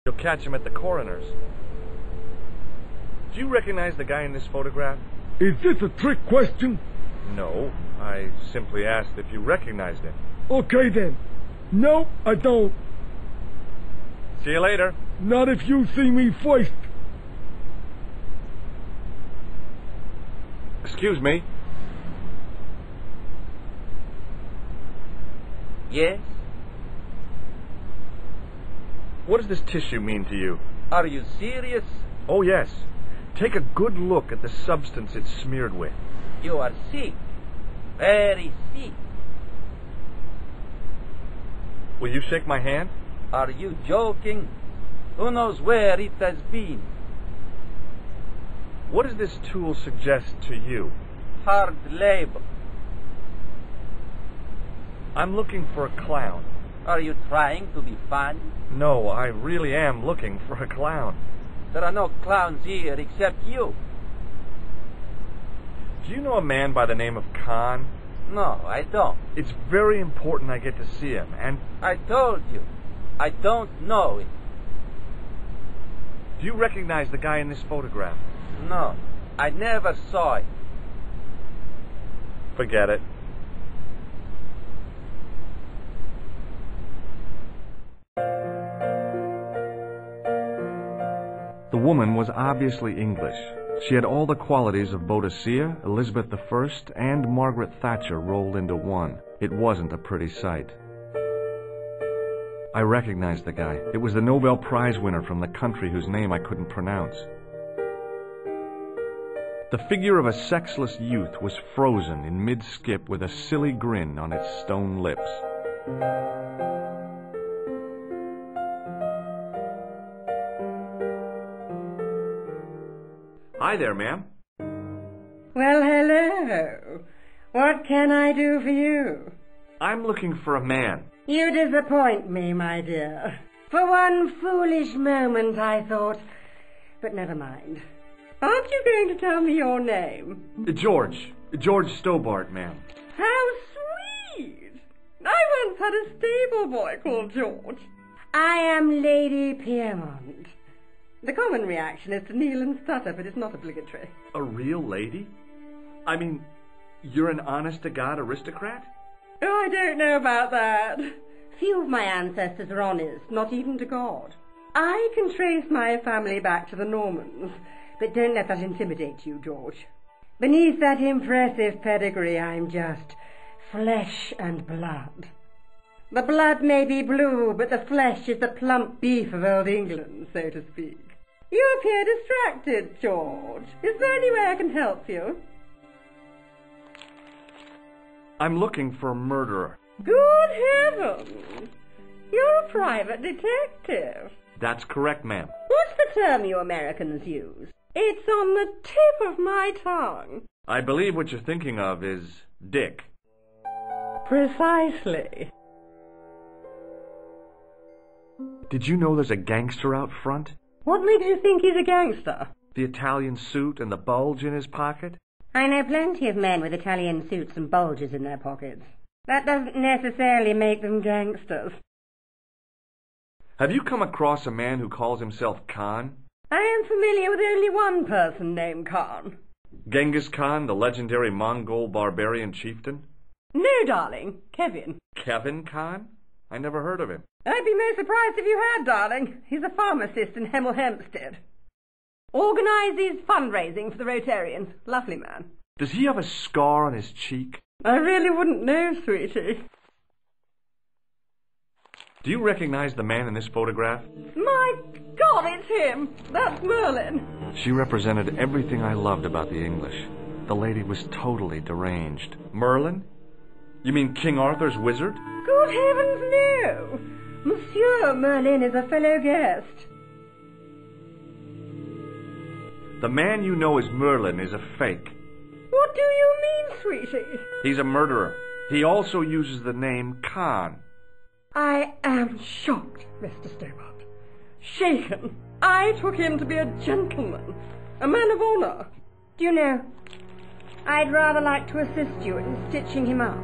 You'll catch him at the coroner's. Do you recognize the guy in this photograph? Is this a trick question? No, I simply asked if you recognized him. Okay then. No, I don't. See you later. Not if you see me first. Excuse me. Yes? What does this tissue mean to you? Are you serious? Oh, yes. Take a good look at the substance it's smeared with. You are sick. Very sick. Will you shake my hand? Are you joking? Who knows where it has been? What does this tool suggest to you? Hard labor. I'm looking for a clown. Are you trying to be funny? No, I really am looking for a clown. There are no clowns here except you. Do you know a man by the name of Khan? No, I don't. It's very important I get to see him, and... I told you, I don't know it. Do you recognize the guy in this photograph? No, I never saw it. Forget it. The woman was obviously English. She had all the qualities of Boadicea, Elizabeth I, and Margaret Thatcher rolled into one. It wasn't a pretty sight. I recognized the guy. It was the Nobel Prize winner from the country whose name I couldn't pronounce. The figure of a sexless youth was frozen in mid-skip with a silly grin on its stone lips. Hi there, ma'am. Well, hello. What can I do for you? I'm looking for a man. You disappoint me, my dear. For one foolish moment I thought... But never mind. Aren't you going to tell me your name? George Stobart, ma'am. How sweet! I once had a stable boy called George. I am Lady Piermont. The common reaction is to kneel and stutter, but it's not obligatory. A real lady? I mean, you're an honest-to-God aristocrat? Oh, I don't know about that. Few of my ancestors are honest, not even to God. I can trace my family back to the Normans, but don't let that intimidate you, George. Beneath that impressive pedigree, I'm just flesh and blood. The blood may be blue, but the flesh is the plump beef of old England, so to speak. You appear distracted, George. Is there any way I can help you? I'm looking for a murderer. Good heavens! You're a private detective. That's correct, ma'am. What's the term you Americans use? It's on the tip of my tongue. I believe what you're thinking of is Dick. Precisely. Did you know there's a gangster out front? What makes you think he's a gangster? The Italian suit and the bulge in his pocket? I know plenty of men with Italian suits and bulges in their pockets. That doesn't necessarily make them gangsters. Have you come across a man who calls himself Khan? I am familiar with only one person named Khan. Genghis Khan, the legendary Mongol barbarian chieftain? No, darling. Kevin. Kevin Khan? I never heard of him. I'd be most surprised if you had, darling. He's a pharmacist in Hemel Hempstead. Organises fundraising for the Rotarians. Lovely man. Does he have a scar on his cheek? I really wouldn't know, sweetie. Do you recognize the man in this photograph? My God, it's him! That's Merlin. She represented everything I loved about the English. The lady was totally deranged. Merlin? You mean King Arthur's wizard? Good heavens, no! Monsieur Merlin is a fellow guest. The man you know as Merlin is a fake. What do you mean, sweetie? He's a murderer. He also uses the name Khan. I am shocked, Mr. Stobart. Shaken. I took him to be a gentleman, a man of honour. Do you know, I'd rather like to assist you in stitching him up.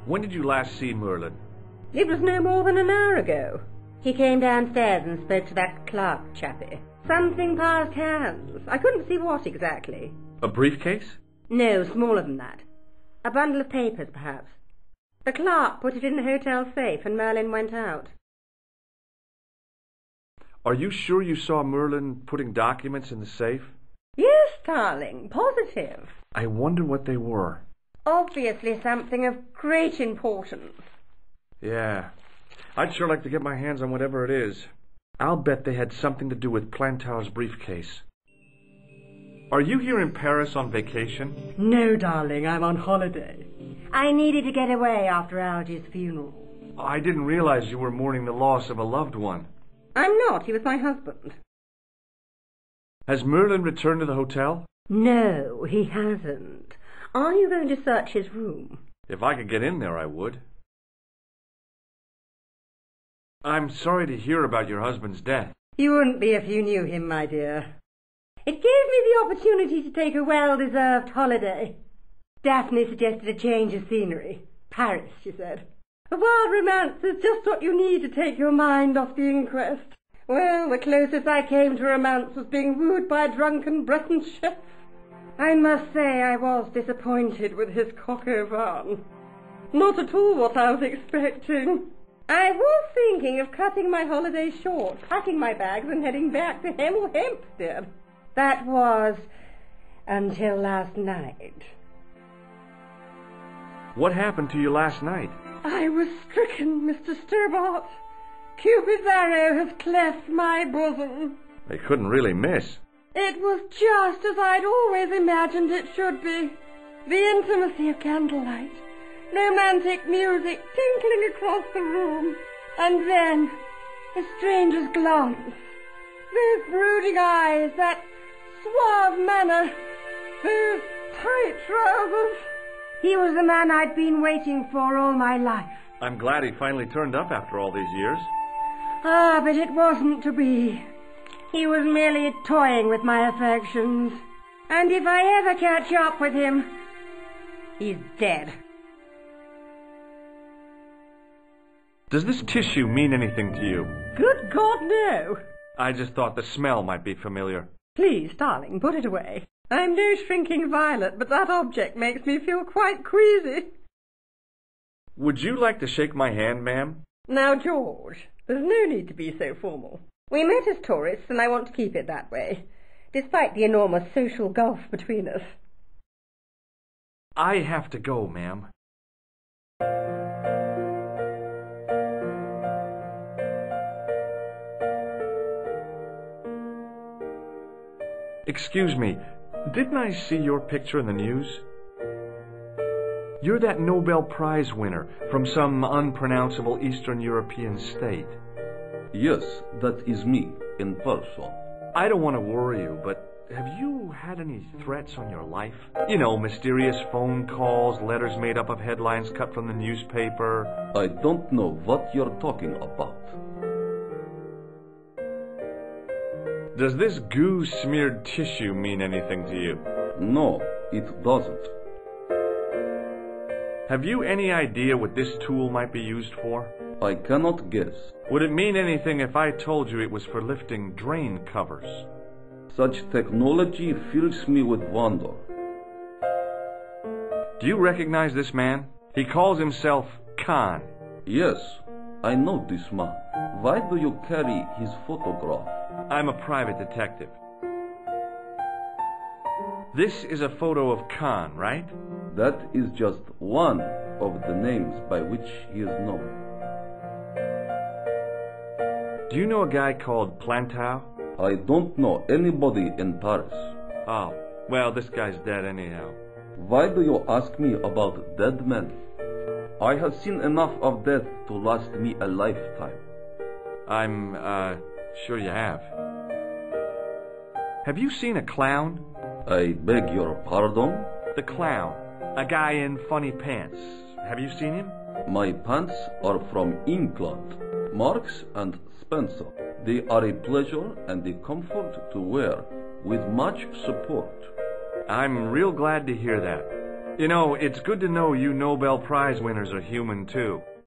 When did you last see Merlin? It was no more than an hour ago. He came downstairs and spoke to that clerk chappie. Something passed hands. I couldn't see what exactly. A briefcase? No, smaller than that. A bundle of papers, perhaps. The clerk put it in the hotel safe and Merlin went out. Are you sure you saw Merlin putting documents in the safe? Yes, darling, positive. I wonder what they were. Obviously something of great importance. Yeah. I'd sure like to get my hands on whatever it is. I'll bet they had something to do with Plantow's briefcase. Are you here in Paris on vacation? No, darling, I'm on holiday. I needed to get away after Algy's funeral. I didn't realize you were mourning the loss of a loved one. I'm not. He was my husband. Has Merlin returned to the hotel? No, he hasn't. Are you going to search his room? If I could get in there, I would. I'm sorry to hear about your husband's death. You wouldn't be if you knew him, my dear. It gave me the opportunity to take a well-deserved holiday. Daphne suggested a change of scenery. Paris, she said. A wild romance is just what you need to take your mind off the inquest. Well, the closest I came to romance was being wooed by a drunken Breton chef. I must say I was disappointed with his coq au vin. Not at all what I was expecting. I was thinking of cutting my holiday short, packing my bags and heading back to Hemel Hempstead. That was until last night. What happened to you last night? I was stricken, Mr. Stobart. Cupid's arrow has cleft my bosom. They couldn't really miss. It was just as I'd always imagined it should be. The intimacy of candlelight, romantic music tinkling across the room, and then a stranger's glance. Those brooding eyes, that suave manner, those tight trousers. He was the man I'd been waiting for all my life. I'm glad he finally turned up after all these years. Ah, but it wasn't to be. He was merely toying with my affections. And if I ever catch up with him, he's dead. Does this tissue mean anything to you? Good God, no. I just thought the smell might be familiar. Please, darling, put it away. I'm no shrinking violet, but that object makes me feel quite queasy. Would you like to shake my hand, ma'am? Now, George, there's no need to be so formal. We met as tourists, and I want to keep it that way, despite the enormous social gulf between us. I have to go, ma'am. Excuse me, didn't I see your picture in the news? You're that Nobel Prize winner from some unpronounceable Eastern European state. Yes, that is me, in person. I don't want to worry you, but have you had any threats on your life? You know, mysterious phone calls, letters made up of headlines cut from the newspaper. I don't know what you're talking about. Does this goo-smeared tissue mean anything to you? No, it doesn't. Have you any idea what this tool might be used for? I cannot guess. Would it mean anything if I told you it was for lifting drain covers? Such technology fills me with wonder. Do you recognize this man? He calls himself Khan. Yes, I know this man. Why do you carry his photograph? I'm a private detective. This is a photo of Khan, right? That is just one of the names by which he is known. Do you know a guy called Plantow? I don't know anybody in Paris. Oh, well, this guy's dead anyhow. Why do you ask me about dead men? I have seen enough of death to last me a lifetime. I'm, sure you have. Have you seen a clown? I beg your pardon? The clown. A guy in funny pants. Have you seen him? My pants are from England. Marks and Spencer. They are a pleasure and a comfort to wear, with much support. I'm real glad to hear that. You know, it's good to know you Nobel Prize winners are human too.